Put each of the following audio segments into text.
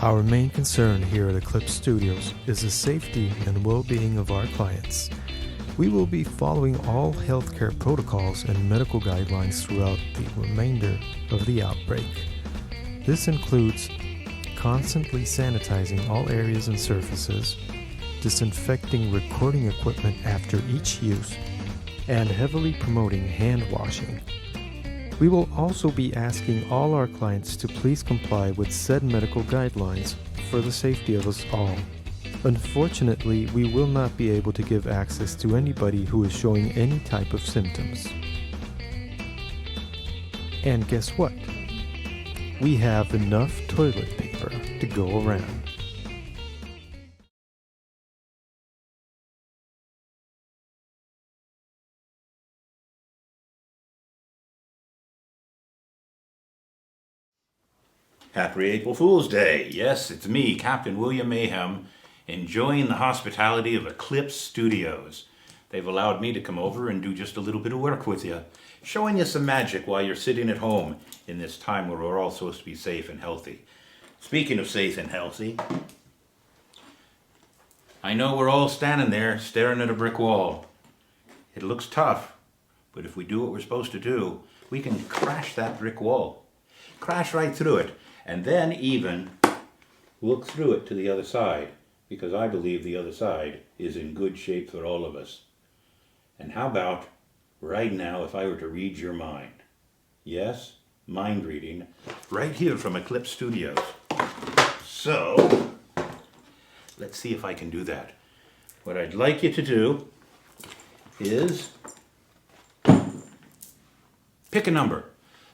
Our main concern here at Eclipse Studios is the safety and well-being of our clients. We will be following all healthcare protocols and medical guidelines throughout the remainder of the outbreak. This includes constantly sanitizing all areas and surfaces, disinfecting recording equipment after each use, and heavily promoting hand washing. We will also be asking all our clients to please comply with said medical guidelines for the safety of us all. Unfortunately, we will not be able to give access to anybody who is showing any type of symptoms. And guess what? We have enough toilet paper to go around. Happy April Fool's Day. Yes, it's me, Captain William Mayhem, enjoying the hospitality of Eclipse Studios. They've allowed me to come over and do just a little bit of work with you, showing you some magic while you're sitting at home in this time where we're all supposed to be safe and healthy. Speaking of safe and healthy, I know we're all standing there staring at a brick wall. It looks tough, but if we do what we're supposed to do, we can crash that brick wall. Crash right through it. And then even look through it to the other side, because I believe the other side is in good shape for all of us. And how about right now if I were to read your mind? Yes, mind reading, right here from Eclipse Studios. So, let's see if I can do that. What I'd like you to do is pick a number.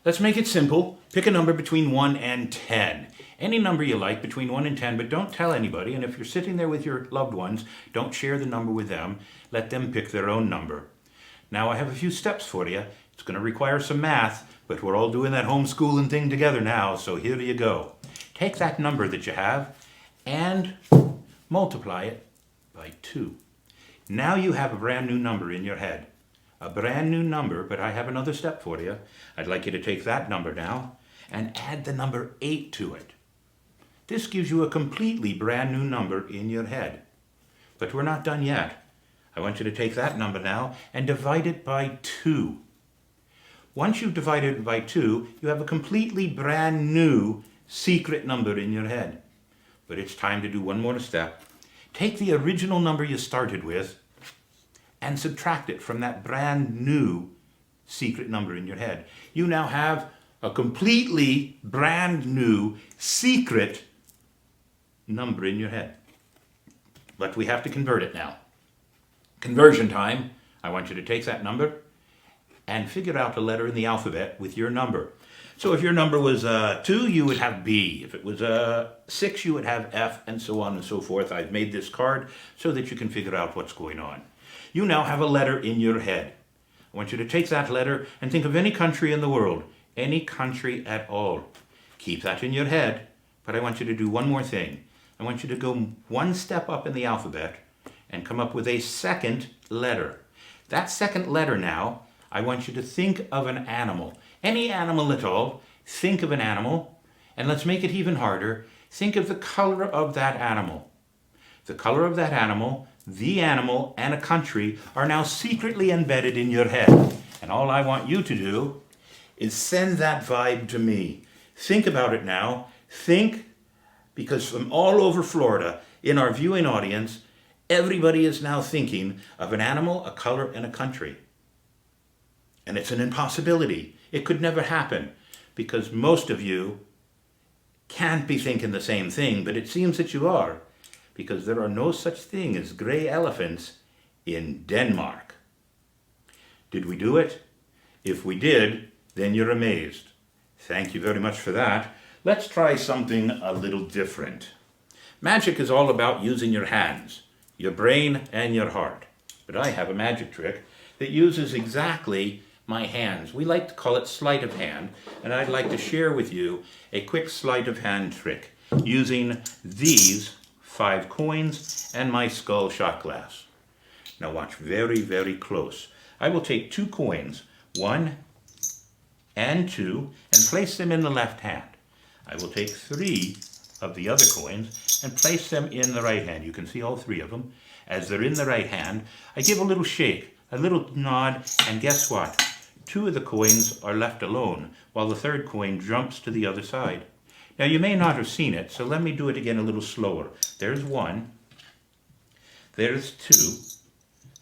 Let's make it simple. Pick a number between 1 and 10. Any number you like between 1 and 10, but don't tell anybody. And if you're sitting there with your loved ones, don't share the number with them. Let them pick their own number. Now I have a few steps for you. It's going to require some math, but we're all doing that homeschooling thing together now, so here you go. Take that number that you have and multiply it by 2. Now you have a brand new number in your head. A brand new number, but I have another step for you. I'd like you to take that number now and add the number 8 to it. This gives you a completely brand new number in your head. But we're not done yet. I want you to take that number now and divide it by 2. Once you've divided it by 2, you have a completely brand new secret number in your head. But it's time to do one more step. Take the original number you started with and subtract it from that brand new secret number in your head. You now have a completely brand new secret number in your head. But we have to convert it now. Conversion time. I want you to take that number and figure out a letter in the alphabet with your number. So if your number was 2, you would have B. If it was 6, you would have F, and so on and so forth. I've made this card so that you can figure out what's going on. You now have a letter in your head. I want you to take that letter and think of any country in the world, any country at all. Keep that in your head, but I want you to do one more thing. I want you to go one step up in the alphabet and come up with a second letter. That second letter now, I want you to think of an animal. Any animal at all, think of an animal, and let's make it even harder. Think of the color of that animal. The color of that animal, the animal, and a country are now secretly embedded in your head. And all I want you to do is send that vibe to me. Think about it now. Think, because from all over Florida, in our viewing audience, everybody is now thinking of an animal, a color, and a country. And it's an impossibility. It could never happen, because most of you can't be thinking the same thing, but it seems that you are, because there are no such thing as gray elephants in Denmark. Did we do it? If we did, then you're amazed. Thank you very much for that. Let's try something a little different. Magic is all about using your hands, your brain, and your heart. But I have a magic trick that uses exactly my hands. We like to call it sleight of hand, and I'd like to share with you a quick sleight of hand trick using these 5 coins and my skull shot glass. Now watch very, very close. I will take 2 coins, 1 and 2, and place them in the left hand. I will take 3 of the other coins and place them in the right hand. You can see all three of them. As they're in the right hand, I give a little shake, a little nod, and guess what? Two of the coins are left alone, while the third coin jumps to the other side. Now you may not have seen it, so let me do it again a little slower. There's one, there's two,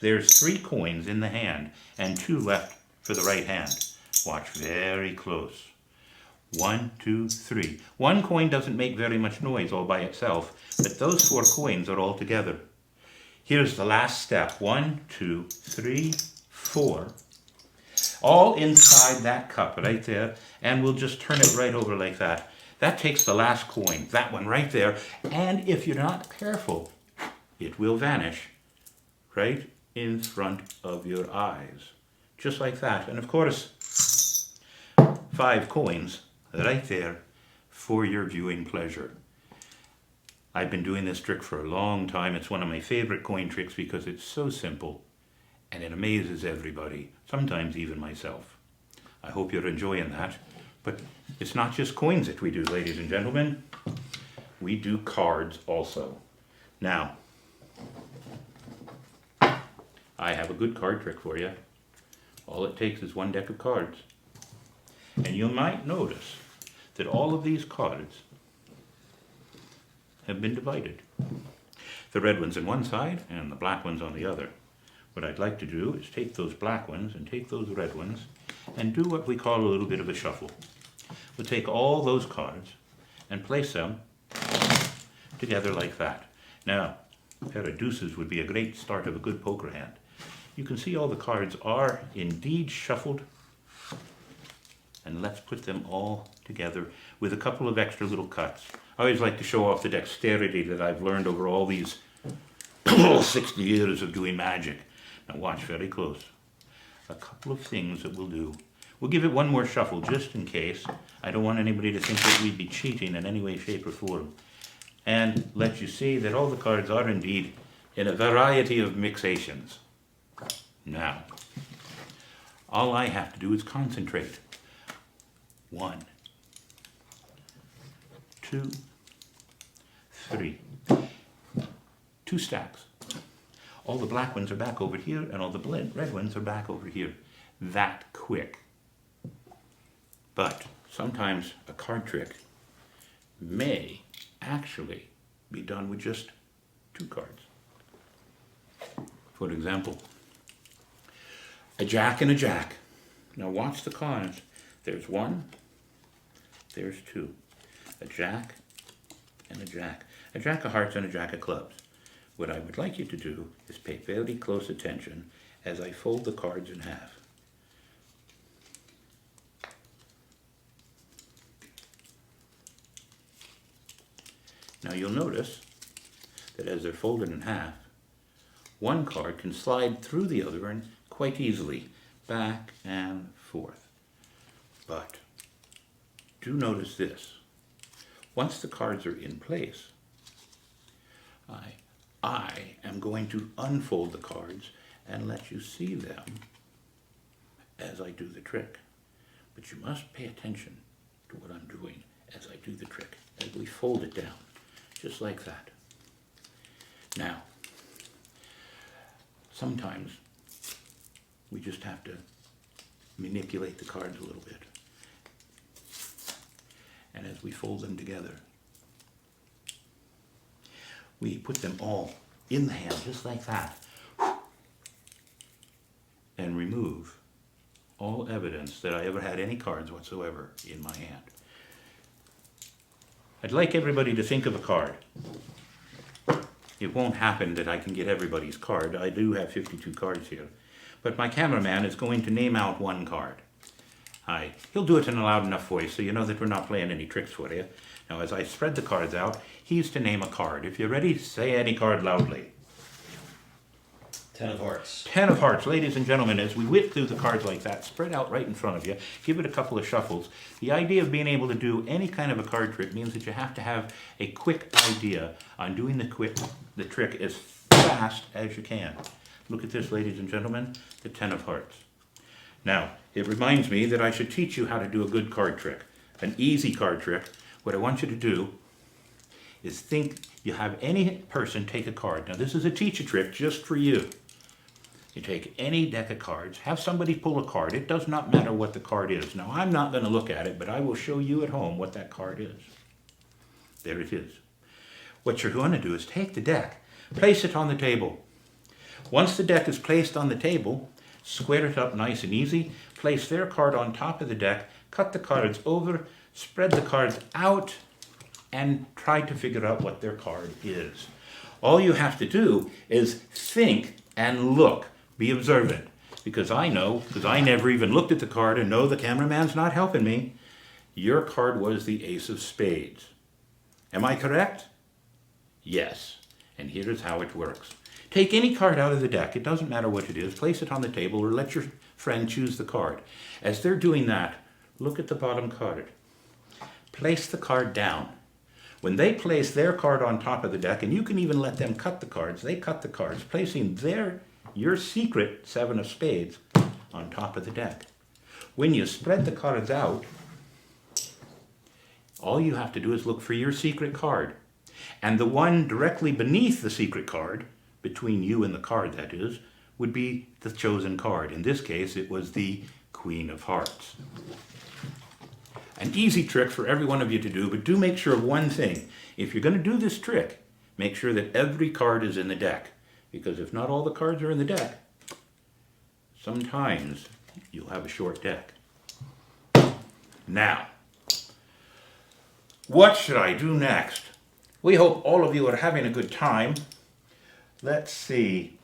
there's three coins in the hand, and two left for the right hand. Watch very close. 1, 2, 3. One coin doesn't make very much noise all by itself, but those four coins are all together. Here's the last step. 1, 2, 3, 4. All inside that cup right there, and we'll just turn it right over like that. That takes the last coin, that one right there, and if you're not careful, it will vanish right in front of your eyes. Just like that. And of course, 5 coins right there for your viewing pleasure. I've been doing this trick for a long time. It's one of my favorite coin tricks because it's so simple and it amazes everybody, sometimes even myself. I hope you're enjoying that. But it's not just coins that we do, ladies and gentlemen. We do cards also. Now, I have a good card trick for you. All it takes is one deck of cards. And you might notice that all of these cards have been divided. The red ones on one side and the black ones on the other. What I'd like to do is take those black ones and take those red ones and do what we call a little bit of a shuffle. We'll take all those cards and place them together like that. Now, a pair of deuces would be a great start of a good poker hand. You can see all the cards are indeed shuffled. And let's put them all together with a couple of extra little cuts. I always like to show off the dexterity that I've learned over all these 60 years of doing magic. Now watch very close. A couple of things that we'll do. We'll give it one more shuffle just in case. I don't want anybody to think that we'd be cheating in any way, shape, or form. And let you see that all the cards are indeed in a variety of mixations. Now, all I have to do is concentrate. 1, 2, 3. 2 stacks. All the black ones are back over here, and all the red ones are back over here. That quick. But sometimes a card trick may actually be done with just 2 cards. For example, a jack and a jack. Now watch the cards. There's 1, there's 2. A jack and a jack. A jack of hearts and a jack of clubs. What I would like you to do is pay very close attention as I fold the cards in half. Now you'll notice that as they're folded in half, one card can slide through the other one quite easily, back and forth. But do notice this. Once the cards are in place, I am going to unfold the cards and let you see them as I do the trick. But you must pay attention to what I'm doing as I do the trick, as we fold it down, just like that. Now, sometimes we just have to manipulate the cards a little bit. And as we fold them together, we put them all in the hand, just like that, and remove all evidence that I ever had any cards whatsoever in my hand. I'd like everybody to think of a card. It won't happen that I can get everybody's card. I do have 52 cards here. But my cameraman is going to name out one card. He'll do it in a loud enough voice so you know that we're not playing any tricks for you. Now as I spread the cards out, he's to name a card. If you're ready, say any card loudly. 10 of hearts. 10 of hearts. Ladies and gentlemen, as we whip through the cards like that, spread out right in front of you, give it a couple of shuffles. The idea of being able to do any kind of a card trick means that you have to have a quick idea on doing the trick as fast as you can. Look at this, ladies and gentlemen, the 10 of hearts. Now, it reminds me that I should teach you how to do a good card trick, an easy card trick. What I want you to do is think you have any person take a card. Now this is a teacher trick just for you. You take any deck of cards, have somebody pull a card. It does not matter what the card is. Now I'm not going to look at it, but I will show you at home what that card is. There it is. What you're going to do is take the deck, place it on the table. Once the deck is placed on the table, square it up nice and easy, place their card on top of the deck, cut the cards over, spread the cards out, and try to figure out what their card is. All you have to do is think and look. Be observant. Because I know, because I never even looked at the card and know the cameraman's not helping me, your card was the Ace of Spades. Am I correct? Yes. And here's how it works. Take any card out of the deck, it doesn't matter what it is, place it on the table or let your friend choose the card. As they're doing that, look at the bottom card. Place the card down. When they place their card on top of the deck, and you can even let them cut the cards, they cut the cards, placing your secret 7 of Spades on top of the deck. When you spread the cards out, all you have to do is look for your secret card. And the one directly beneath the secret card, between you and the card that is, would be the chosen card. In this case, it was the Queen of Hearts. An easy trick for every one of you to do, but do make sure of one thing. If you're going to do this trick, make sure that every card is in the deck. Because if not all the cards are in the deck, sometimes you'll have a short deck. Now, what should I do next? We hope all of you are having a good time. Let's see.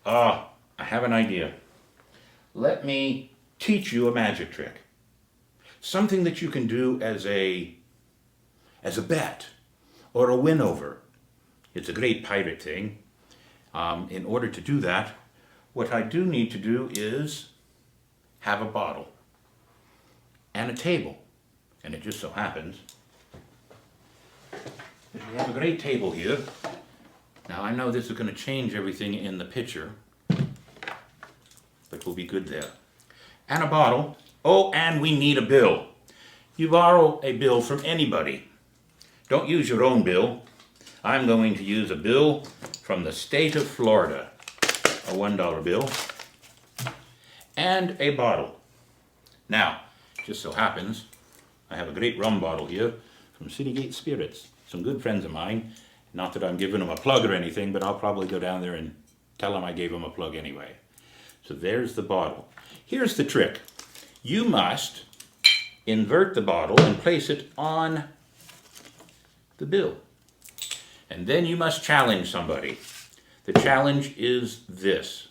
I have an idea. Let me teach you a magic trick. Something that you can do as a bet or a win over. It's a great pirate thing. In order to do that, what I do need to do is have a bottle and a table. And it just so happens that we have a great table here. Now I know this is going to change everything in the picture, but we'll be good there. And a bottle. Oh, and we need a bill. You borrow a bill from anybody. Don't use your own bill. I'm going to use a bill from the state of Florida, a $1 bill, and a bottle. Now, just so happens, I have a great rum bottle here from Citygate Spirits. Some good friends of mine. Not that I'm giving them a plug or anything, but I'll probably go down there and tell them I gave them a plug anyway. So there's the bottle. Here's the trick. You must invert the bottle and place it on the bill. And then you must challenge somebody. The challenge is this.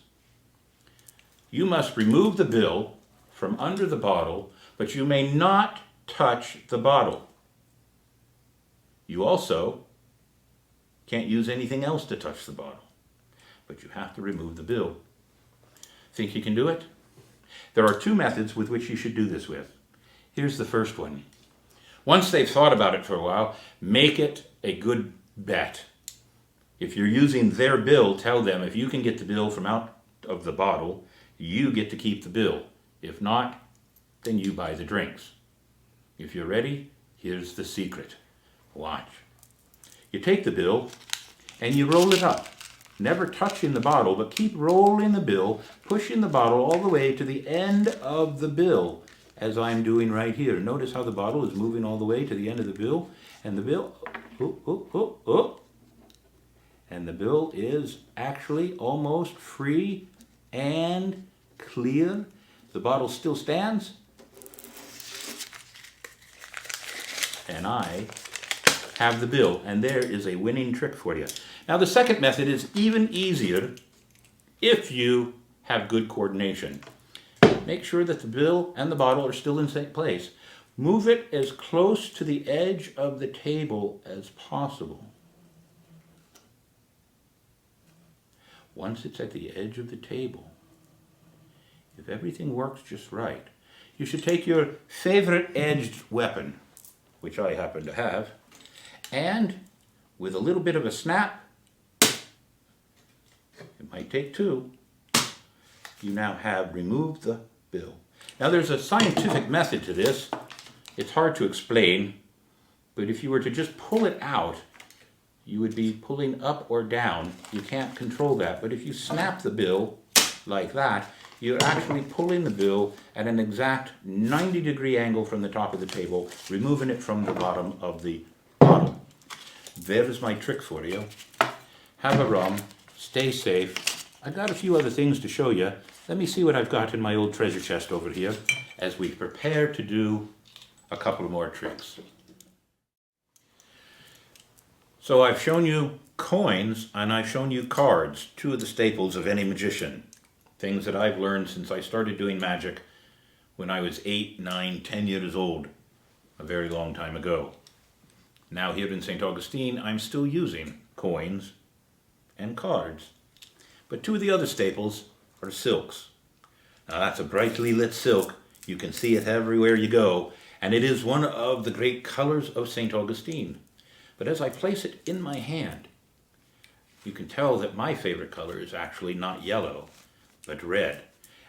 You must remove the bill from under the bottle, but you may not touch the bottle. You also can't use anything else to touch the bottle, but you have to remove the bill. Think you can do it? There are 2 methods with which you should do this with. Here's the first one. Once they've thought about it for a while, make it a good bet. If you're using their bill, tell them if you can get the bill from out of the bottle, you get to keep the bill. If not, then you buy the drinks. If you're ready, here's the secret. Watch. You take the bill and you roll it up. Never touching the bottle, but keep rolling the bill, pushing the bottle all the way to the end of the bill, as I'm doing right here. Notice how the bottle is moving all the way to the end of the bill, and the bill, and the bill is actually almost free and clear. The bottle still stands, and I have the bill, and there is a winning trick for you. Now the second method is even easier if you have good coordination. Make sure that the bill and the bottle are still in the same place. Move it as close to the edge of the table as possible. Once it's at the edge of the table, if everything works just right, you should take your favorite edged weapon, which I happen to have, and with a little bit of a snap, it might take 2, you now have removed the bill. Now there's a scientific method to this. It's hard to explain, but if you were to just pull it out you would be pulling up or down. You can't control that. But if you snap the bill like that, you're actually pulling the bill at an exact 90-degree angle from the top of the table, removing it from the bottom of the bottle. There's my trick for you. Have a rum, stay safe. I've got a few other things to show you. Let me see what I've got in my old treasure chest over here as we prepare to do a couple more tricks. So I've shown you coins and I've shown you cards, two of the staples of any magician. Things that I've learned since I started doing magic when I was 8, 9, 10 years old, a very long time ago. Now here in St. Augustine, I'm still using coins and cards. But two of the other staples are silks. Now that's a brightly lit silk. You can see it everywhere you go, and it is one of the great colors of St. Augustine. But as I place it in my hand, you can tell that my favorite color is actually not yellow, but red.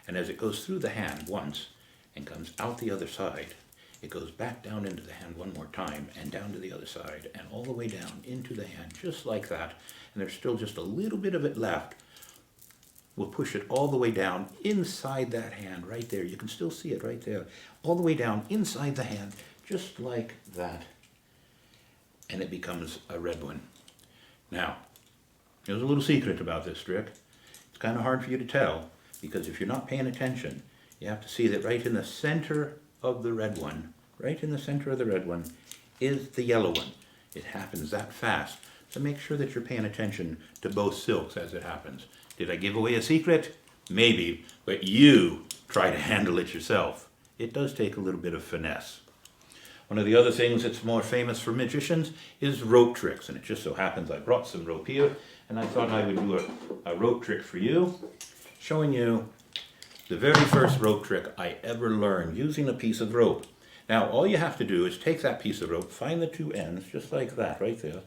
And as it goes through the hand once and comes out the other side, it goes back down into the hand one more time and down to the other side and all the way down into the hand, just like that. And there's still just a little bit of it left. We'll push it all the way down inside that hand right there. You can still see it right there. All the way down inside the hand, just like that. And it becomes a red one. Now, there's a little secret about this trick. It's kind of hard for you to tell, because if you're not paying attention, you have to see that right in the center of the red one, right in the center of the red one, is the yellow one. It happens that fast. So make sure that you're paying attention to both silks as it happens. Did I give away a secret? Maybe, but you try to handle it yourself. It does take a little bit of finesse. One of the other things that's more famous for magicians is rope tricks, and it just so happens I brought some rope here, and I thought I would do a rope trick for you, showing you the very first rope trick I ever learned using a piece of rope. Now all you have to do is take that piece of rope, find the two ends, just like that right there,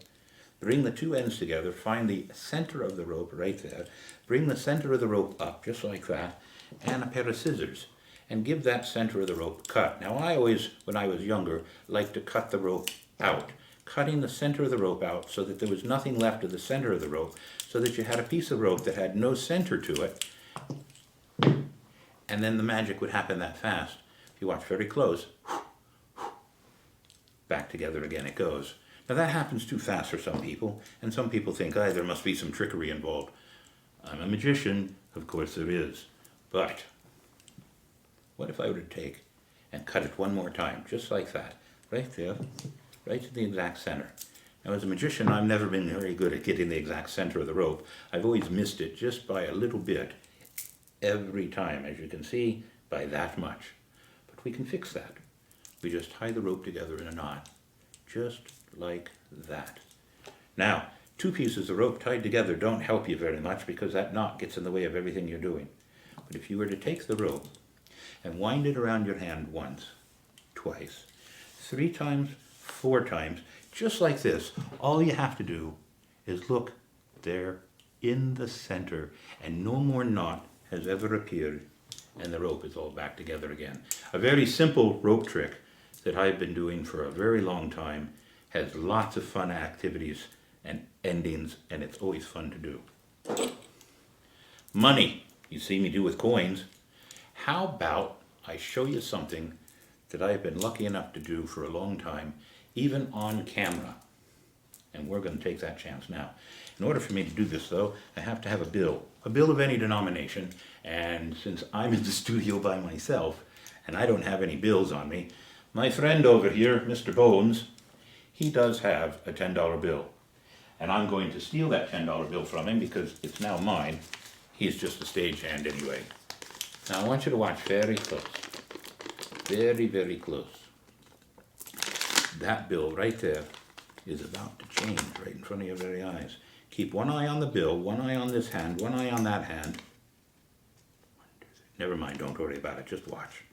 bring the two ends together, find the center of the rope right there, bring the center of the rope up, just like that, and a pair of scissors, and give that center of the rope a cut. Now I always, when I was younger, liked to cut the rope out, cutting the center of the rope out so that there was nothing left of the center of the rope, so that you had a piece of rope that had no center to it, and then the magic would happen that fast. If you watch very close, back together again it goes. Now that happens too fast for some people, and some people think, there must be some trickery involved. I'm a magician, of course there is, but what if I were to take and cut it one more time, just like that, right there, right to the exact center. Now as a magician, I've never been very good at getting the exact center of the rope. I've always missed it just by a little bit every time, as you can see, by that much. But we can fix that. We just tie the rope together in a knot, just like that. Now, two pieces of rope tied together don't help you very much because that knot gets in the way of everything you're doing. But if you were to take the rope and wind it around your hand once, twice, 3 times, 4 times, just like this, all you have to do is look there in the center, and no more knot has ever appeared, and the rope is all back together again. A very simple rope trick that I've been doing for a very long time, has lots of fun activities and endings, and it's always fun to do. Money, you see me do with coins. How about I show you something that I've been lucky enough to do for a long time, even on camera. And we're going to take that chance now. In order for me to do this, though, I have to have a bill of any denomination. And since I'm in the studio by myself, and I don't have any bills on me, my friend over here, Mr. Bones, he does have a $10 bill. And I'm going to steal that $10 bill from him because it's now mine. He's just a stagehand anyway. Now I want you to watch very close. Very, very close. That bill right there is about to change right in front of your very eyes. Keep one eye on the bill, one eye on this hand, one eye on that hand. Never mind, don't worry about it, just watch.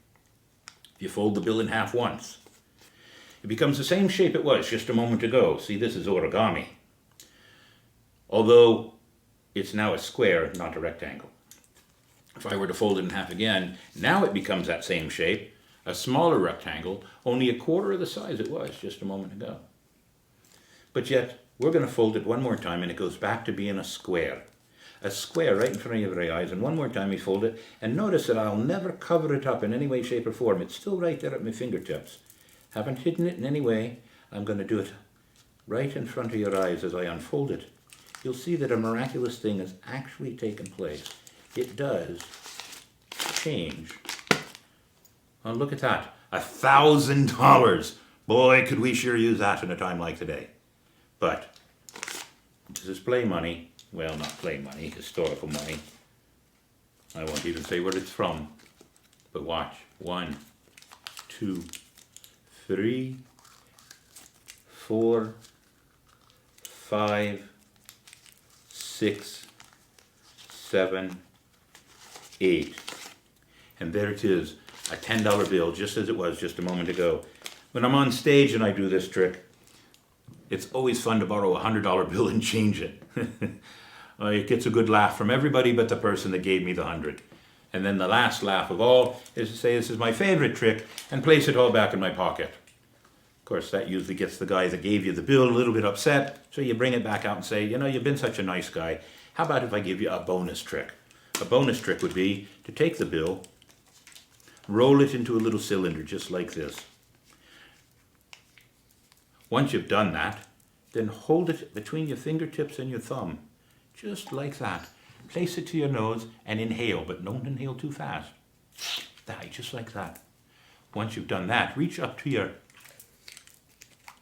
If you fold the bill in half once, it becomes the same shape it was just a moment ago. See, this is origami. Although it's now a square, not a rectangle. If I were to fold it in half again, now it becomes that same shape, a smaller rectangle, only a quarter of the size it was just a moment ago. But yet, we're going to fold it one more time and it goes back to being a square. A square right in front of your very eyes, and one more time we fold it, and notice that I'll never cover it up in any way, shape, or form. It's still right there at my fingertips. Haven't hidden it in any way. I'm going to do it right in front of your eyes as I unfold it. You'll see that a miraculous thing has actually taken place. It does change. Oh, look at that. $1,000. Boy, could we sure use that in a time like today. But this is play money. Well, not play money, historical money. I won't even say where it's from. But watch. 1, 2, 3, 4, 5, 6, 7, 8. And there it is, a $10 bill, just as it was just a moment ago. When I'm on stage and I do this trick, it's always fun to borrow a $100 bill and change it. It gets a good laugh from everybody but the person that gave me the 100. And then the last laugh of all is to say this is my favorite trick and place it all back in my pocket. Of course, that usually gets the guy that gave you the bill a little bit upset, so you bring it back out and say, you know, you've been such a nice guy. How about if I give you a bonus trick? A bonus trick would be to take the bill, roll it into a little cylinder just like this. Once you've done that, then hold it between your fingertips and your thumb, just like that. Place it to your nose and inhale, but don't inhale too fast. That, just like that. Once you've done that, reach up to your,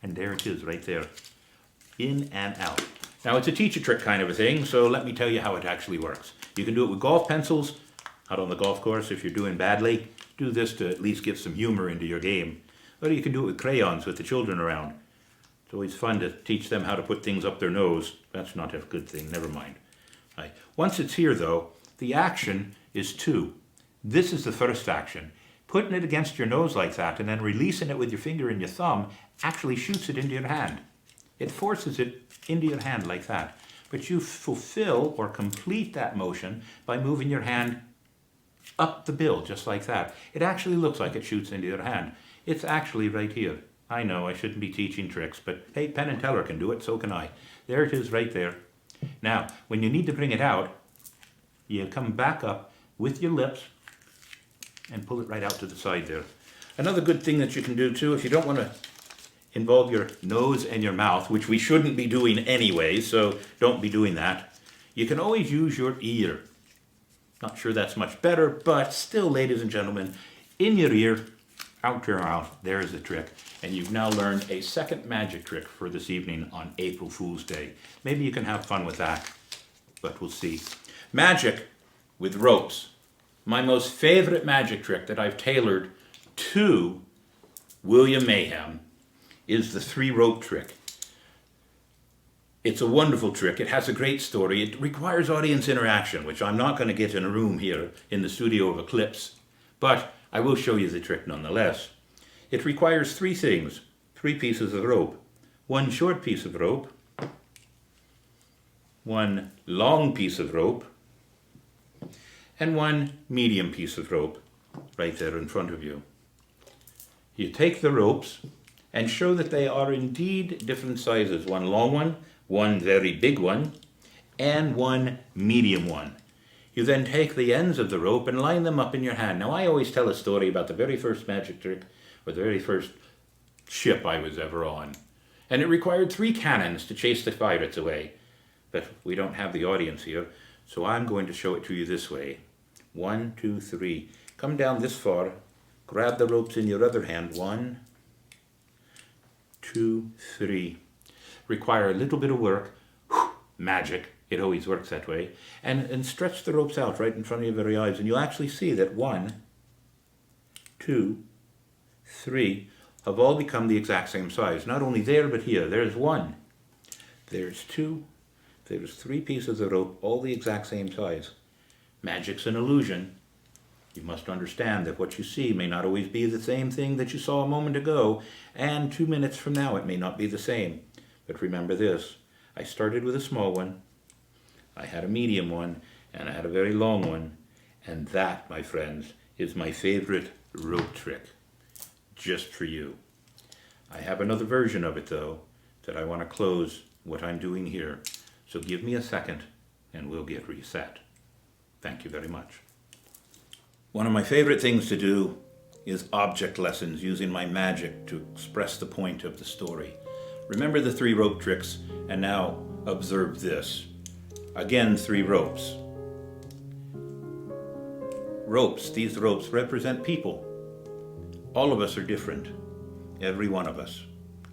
and there it is right there, in and out. Now it's a teacher trick kind of a thing, so let me tell you how it actually works. You can do it with golf pencils, out on the golf course if you're doing badly. Do this to at least get some humor into your game. Or you can do it with crayons with the children around. It's always fun to teach them how to put things up their nose. That's not a good thing, never mind. Right. Once it's here though, the action is 2. This is the first action. Putting it against your nose like that and then releasing it with your finger and your thumb actually shoots it into your hand. It forces it into your hand like that. But you fulfill or complete that motion by moving your hand up the bill, just like that. It actually looks like it shoots into your hand. It's actually right here. I know I shouldn't be teaching tricks, but hey, Penn and Teller can do it, so can I. There it is right there. Now, when you need to bring it out, you come back up with your lips and pull it right out to the side there. Another good thing that you can do too, if you don't want to involve your nose and your mouth, which we shouldn't be doing anyway, so don't be doing that, you can always use your ear. Not sure that's much better, but still, ladies and gentlemen, in your ear, out your mouth, there's the trick. And you've now learned a second magic trick for this evening on April Fool's Day. Maybe you can have fun with that, but we'll see. Magic with ropes. My most favorite magic trick that I've tailored to William Mayhem is the 3-rope trick. It's a wonderful trick. It has a great story. It requires audience interaction, which I'm not going to get in a room here in the studio of Eclipse, but I will show you the trick nonetheless. It requires 3 things, 3 pieces of rope. 1 short piece of rope, 1 long piece of rope, and 1 medium piece of rope right there in front of you. You take the ropes and show that they are indeed different sizes. 1 long one, 1 very big one, and 1 medium one. You then take the ends of the rope and line them up in your hand. Now I always tell a story about the very first magic trick, or the very first ship I was ever on. And it required 3 cannons to chase the pirates away. But we don't have the audience here, so I'm going to show it to you this way. 1, 2, 3. Come down this far, grab the ropes in your other hand. 1, 2, 3. Require a little bit of work. Magic. It always works that way. And stretch the ropes out right in front of your very eyes, and you'll actually see that 1, 2, 3 have all become the exact same size. Not only there, but here. There's 1. There's 2. There's 3 pieces of rope, all the exact same size. Magic's an illusion. You must understand that what you see may not always be the same thing that you saw a moment ago, and 2 minutes from now it may not be the same. But remember this, I started with a small one, I had a medium one, and I had a very long one, and that, my friends, is my favorite rope trick, just for you. I have another version of it though, that I want to close what I'm doing here. So give me a second and we'll get reset. Thank you very much. One of my favorite things to do is object lessons using my magic to express the point of the story. Remember the 3 rope tricks, and now observe this. Again, 3 ropes. Ropes, these ropes represent people. All of us are different, every one of us,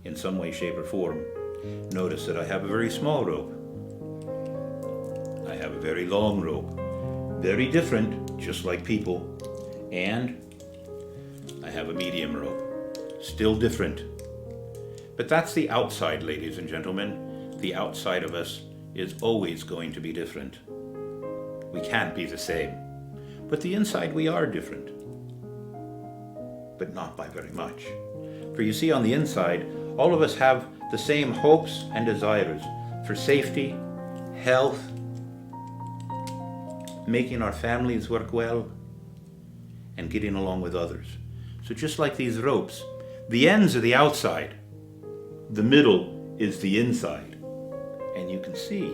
in some way, shape, or form. Notice that I have a very small rope. I have a very long rope. Very different, just like people. And I have a medium rope. Still different. But that's the outside, ladies and gentlemen. The outside of us is always going to be different. We can't be the same. But the inside, we are different. But not by very much. For you see, on the inside, all of us have the same hopes and desires for safety, health, making our families work well, and getting along with others. So just like these ropes, the ends are the outside, the middle is the inside. And you can see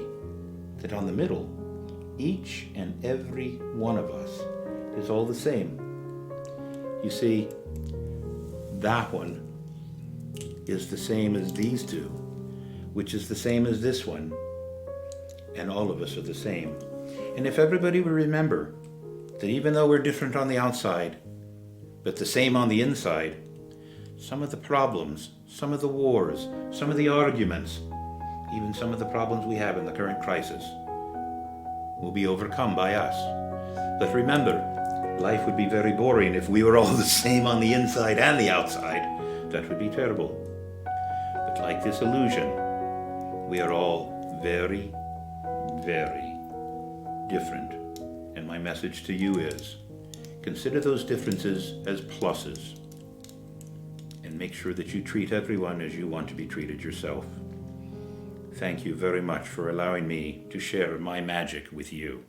that on the middle, each and every one of us is all the same. You see, that one is the same as these two, which is the same as this one, and all of us are the same. And if everybody would remember that even though we're different on the outside, but the same on the inside, some of the problems, some of the wars, some of the arguments, even some of the problems we have in the current crisis will be overcome by us. But remember, life would be very boring if we were all the same on the inside and the outside. That would be terrible. But like this illusion, we are all very, very different. And my message to you is, consider those differences as pluses and make sure that you treat everyone as you want to be treated yourself. Thank you very much for allowing me to share my magic with you.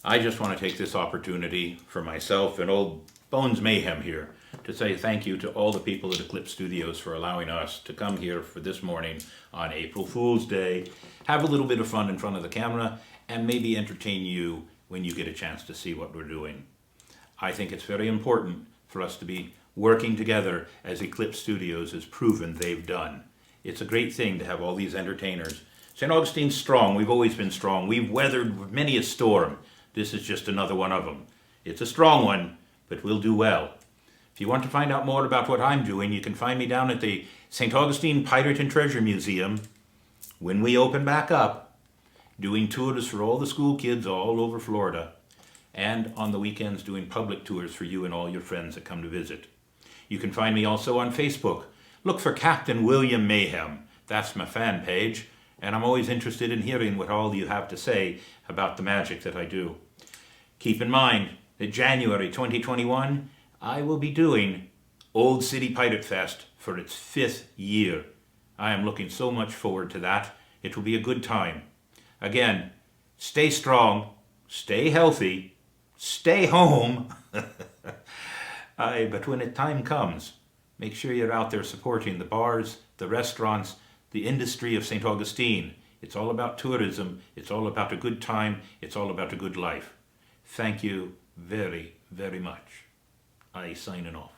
I just want to take this opportunity for myself and old Bones Mayhem here to say thank you to all the people at Eclipse Studios for allowing us to come here for this morning on April Fool's Day, have a little bit of fun in front of the camera, and maybe entertain you when you get a chance to see what we're doing. I think it's very important for us to be working together as Eclipse Studios has proven they've done. It's a great thing to have all these entertainers. St. Augustine's strong. We've always been strong. We've weathered many a storm. This is just another one of them. It's a strong one, but we'll do well. If you want to find out more about what I'm doing, you can find me down at the St. Augustine Pirate and Treasure Museum when we open back up, doing tours for all the school kids all over Florida, and on the weekends doing public tours for you and all your friends that come to visit. You can find me also on Facebook. Look for Captain William Mayhem. That's my fan page, and I'm always interested in hearing what all you have to say about the magic that I do. Keep in mind that January 2021, I will be doing Old City Pirate Fest for its 5th year. I am looking so much forward to that. It will be a good time. Again, stay strong, stay healthy, stay home. But when the time comes, make sure you're out there supporting the bars, the restaurants, the industry of St. Augustine. It's all about tourism. It's all about a good time. It's all about a good life. Thank you very, very much. I signing off.